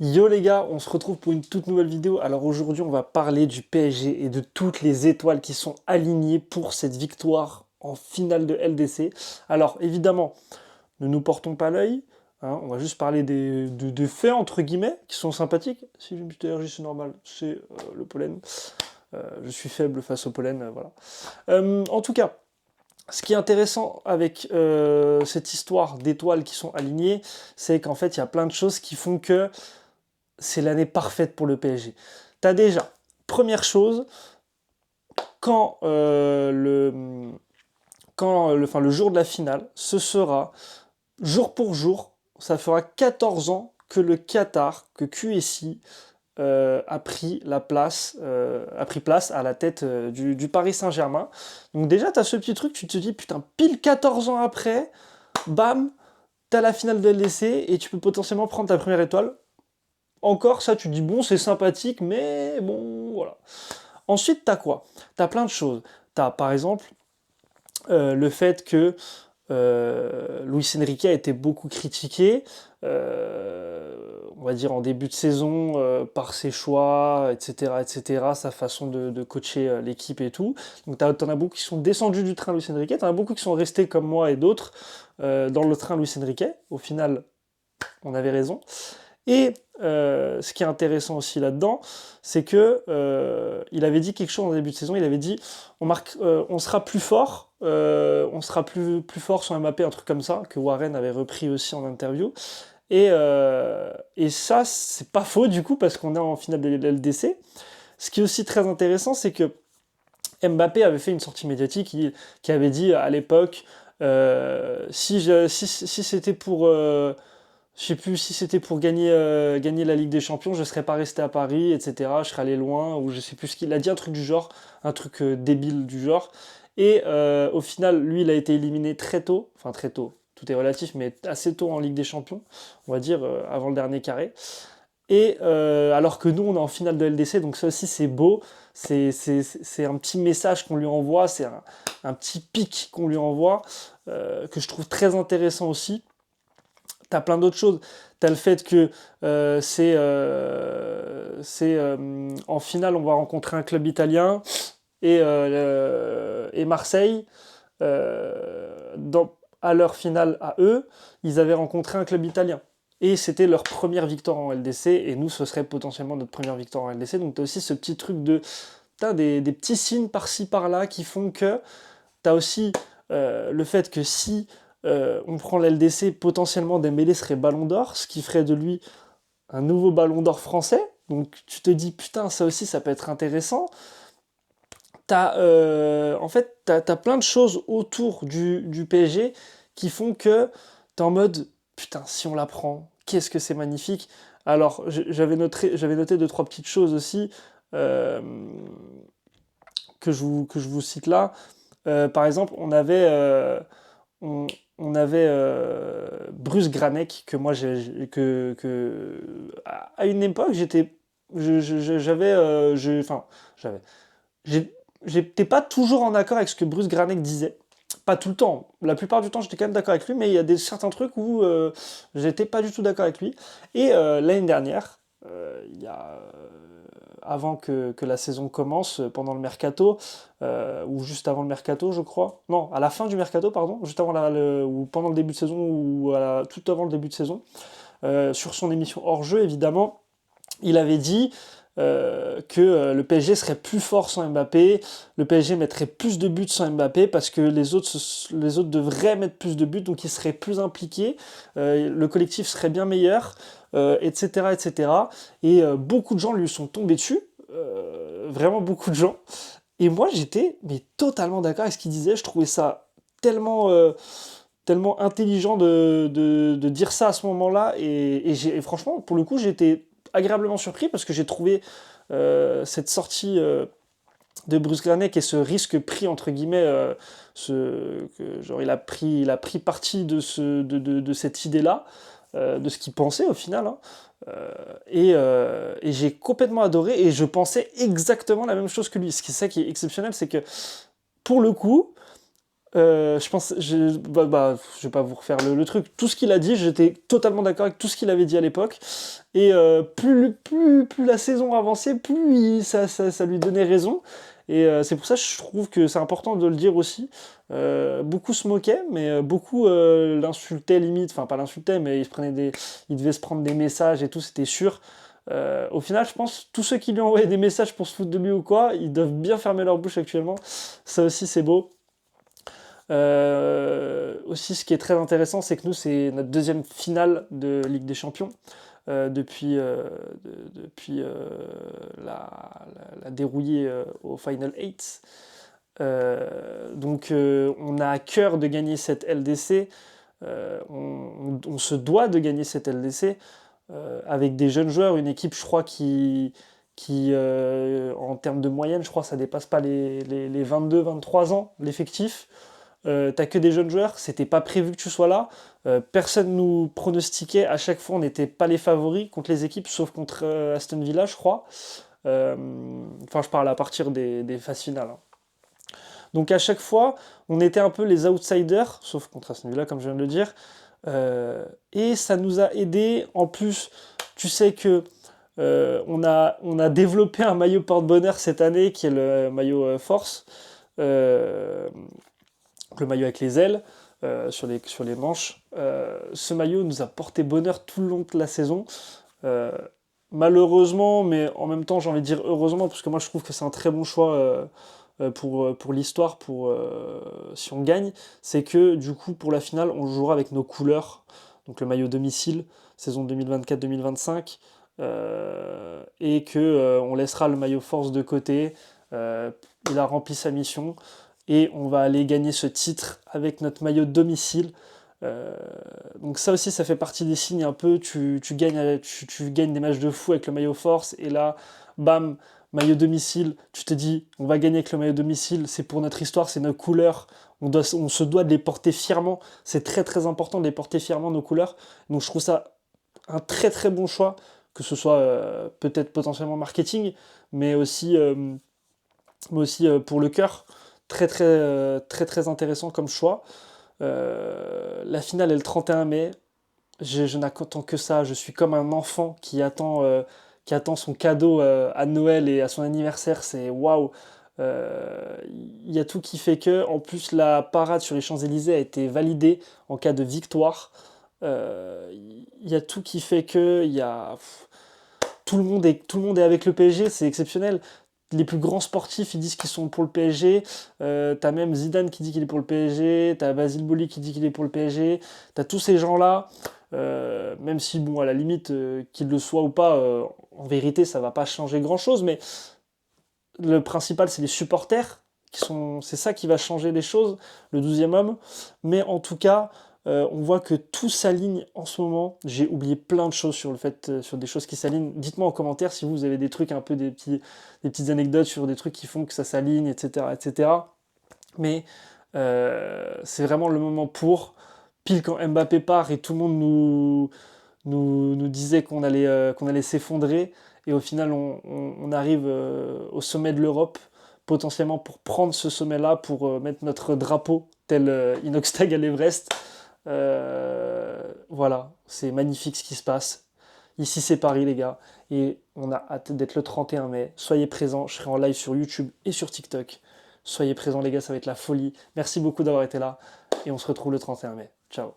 Yo les gars, on se retrouve pour une toute nouvelle vidéo. Alors aujourd'hui, on va parler du PSG et de toutes les étoiles qui sont alignées pour cette victoire en finale de LDC. Alors évidemment, ne nous portons pas l'œil, hein, on va juste parler des faits entre guillemets qui sont sympathiques. Si j'ai une petite allergie, c'est normal, c'est le pollen. Je suis faible face au pollen, voilà. En tout cas, ce qui est intéressant avec cette histoire d'étoiles qui sont alignées, c'est qu'en fait, il y a plein de choses qui font que c'est l'année parfaite pour le PSG. T'as déjà, première chose, quand, le jour de la finale, ce sera jour pour jour, ça fera 14 ans que le Qatar, que QSI, a pris place à la tête du Paris Saint-Germain. Donc déjà, tu as ce petit truc, tu te dis, putain, pile 14 ans après, bam, tu as la finale de LDC et tu peux potentiellement prendre ta première étoile. Encore, ça, tu te dis, bon, c'est sympathique, mais bon, voilà. Ensuite, t'as quoi? T'as plein de choses. T'as, par exemple, le fait que Luis Enrique a été beaucoup critiqué, on va dire en début de saison, par ses choix, etc., sa façon de coacher l'équipe et tout. Donc t'en as beaucoup qui sont descendus du train Luis Enrique, t'en as beaucoup qui sont restés comme moi et d'autres dans le train Luis Enrique. Au final, on avait raison. Et ce qui est intéressant aussi là-dedans, c'est que il avait dit quelque chose en début de saison. Il avait dit on sera plus fort, on sera plus fort sur Mbappé, un truc comme ça, que Warren avait repris aussi en interview. Et ça, c'est pas faux du coup, parce qu'on est en finale de l'LDC. Ce qui est aussi très intéressant, c'est que Mbappé avait fait une sortie médiatique qui avait dit à l'époque si c'était pour je sais plus si c'était pour gagner la Ligue des Champions, je serais pas resté à Paris, etc. Je serais allé loin, ou je sais plus ce qu'il a dit, un truc du genre, un truc débile du genre. Et au final, lui, il a été éliminé très tôt, enfin très tôt, tout est relatif, mais assez tôt en Ligue des Champions, on va dire avant le dernier carré. Et alors que nous, on est en finale de LDC, donc ça aussi c'est beau, c'est un petit message qu'on lui envoie, c'est un petit pic qu'on lui envoie, que je trouve très intéressant aussi. T'as plein d'autres choses. T'as le fait que en finale, on va rencontrer un club italien et Marseille, à leur finale à eux, ils avaient rencontré un club italien. Et c'était leur première victoire en LDC, et nous, ce serait potentiellement notre première victoire en LDC. Donc t'as aussi ce petit truc de... T'as des petits signes par-ci, par-là qui font que... T'as aussi le fait que si on prend l'LDC, potentiellement Dembélé serait Ballon d'Or, ce qui ferait de lui un nouveau Ballon d'Or français. Donc tu te dis, putain, ça aussi, ça peut être intéressant. En fait, t'as plein de choses autour du PSG qui font que t'es en mode, putain, si on la prend, qu'est-ce que c'est magnifique. Alors, j'avais noté deux, trois petites choses aussi euh, que je vous cite là. Par exemple, on, on avait Bruce Granek, que moi, à une époque, j'avais, enfin, j'avais, j'étais pas toujours en accord avec ce que Bruce Granek disait. Pas tout le temps. La plupart du temps, j'étais quand même d'accord avec lui, mais il y a certains trucs où j'étais pas du tout d'accord avec lui. Et l'année dernière, il y a avant que la saison commence, pendant le mercato, ou juste avant le mercato, je crois. Non, à la fin du mercato, pardon, juste avant ou pendant le début de saison, ou tout avant le début de saison, sur son émission hors-jeu, évidemment, il avait dit que le PSG serait plus fort sans Mbappé, le PSG mettrait plus de buts sans Mbappé parce que les autres devraient mettre plus de buts, donc ils seraient plus impliqués, le collectif serait bien meilleur, etc., etc. Et beaucoup de gens lui sont tombés dessus, vraiment beaucoup de gens. Et moi j'étais mais totalement d'accord avec ce qu'il disait, je trouvais ça tellement intelligent de dire ça à ce moment-là. Et franchement, pour le coup, j'étais agréablement surpris parce que j'ai trouvé cette sortie de Bruce Granek et ce risque pris, entre guillemets, genre il a pris parti de cette idée-là, de ce qu'il pensait au final. Hein. Et j'ai complètement adoré et je pensais exactement la même chose que lui. Ce qui est ça qui est exceptionnel, c'est que pour le coup, je vais pas vous refaire le truc. Tout ce qu'il a dit, j'étais totalement d'accord avec tout ce qu'il avait dit à l'époque. Et plus la saison avançait, ça lui donnait raison. Et c'est pour ça que je trouve que c'est important de le dire aussi. Beaucoup se moquaient, mais beaucoup l'insultaient limite. Enfin, pas l'insultaient, mais il devait se prendre des messages et tout, c'était sûr. Au final, je pense tous ceux qui lui ont envoyé des messages pour se foutre de lui ou quoi, ils doivent bien fermer leur bouche actuellement. Ça aussi, c'est beau. Aussi, ce qui est très intéressant, c'est que nous, c'est notre deuxième finale de Ligue des Champions depuis la dérouillée au Final 8. Donc, on a à cœur de gagner cette LDC. On se doit de gagner cette LDC avec des jeunes joueurs, une équipe, je crois, qui en termes de moyenne, je crois, ça dépasse pas les 22-23 ans, l'effectif. T'as que des jeunes joueurs, c'était pas prévu que tu sois là. Personne nous pronostiquait, à chaque fois on n'était pas les favoris contre les équipes, sauf contre Aston Villa, je crois. Enfin, je parle à partir des phases finales, hein. Donc à chaque fois, on était un peu les outsiders, sauf contre Aston Villa, comme je viens de le dire. Et ça nous a aidé. En plus, tu sais que on a développé un maillot porte-bonheur cette année, qui est le maillot Force. Euh, le maillot avec les ailes sur les manches. Ce maillot nous a porté bonheur tout le long de la saison. Euh, Malheureusement, mais en même temps j'ai envie de dire heureusement, parce que moi je trouve que c'est un très bon choix pour l'histoire, si on gagne, c'est que du coup pour la finale on jouera avec nos couleurs, donc le maillot domicile, saison 2024-2025, et que on laissera le maillot force de côté. Il a rempli sa mission et on va aller gagner ce titre avec notre maillot domicile. Euh, donc ça aussi, ça fait partie des signes un peu, tu gagnes des matchs de fou avec le maillot force, et là, bam, maillot domicile, tu te dis, on va gagner avec le maillot domicile, c'est pour notre histoire, c'est nos couleurs, on se doit de les porter fièrement, c'est très très important de les porter fièrement, nos couleurs. Donc je trouve ça un très très bon choix, que ce soit peut-être potentiellement marketing, mais aussi pour le cœur, très très très très intéressant comme choix. La finale est le 31 mai. Je n'attends que ça. Je suis comme un enfant qui attend son cadeau à Noël et à son anniversaire. C'est waouh! Il y a tout qui fait que, en plus, la parade sur les Champs-Élysées a été validée en cas de victoire. Il y a tout qui fait que, tout le monde est avec le PSG, c'est exceptionnel. Les plus grands sportifs, ils disent qu'ils sont pour le PSG. T'as même Zidane qui dit qu'il est pour le PSG. T'as Basile Boli qui dit qu'il est pour le PSG. T'as tous ces gens-là. Même si, bon, à la limite, qu'il le soit ou pas, en vérité, ça va pas changer grand-chose. Mais le principal, c'est les supporters. C'est ça qui va changer les choses, le 12e homme. Mais en tout cas, on voit que tout s'aligne en ce moment. J'ai oublié plein de choses sur le fait, sur des choses qui s'alignent. Dites-moi en commentaire si vous avez des trucs un peu des petites anecdotes sur des trucs qui font que ça s'aligne, etc., etc. Mais c'est vraiment le moment pile quand Mbappé part et tout le monde nous disait qu'on allait s'effondrer. Et au final, on arrive au sommet de l'Europe, potentiellement pour prendre ce sommet-là, pour mettre notre drapeau, tel Inoxtag à l'Everest. Voilà, c'est magnifique ce qui se passe. Ici, c'est Paris, les gars. Et on a hâte d'être le 31 mai. Soyez présents, je serai en live sur YouTube et sur TikTok. Soyez présents, les gars, ça va être la folie. Merci beaucoup d'avoir été là. Et on se retrouve le 31 mai. Ciao.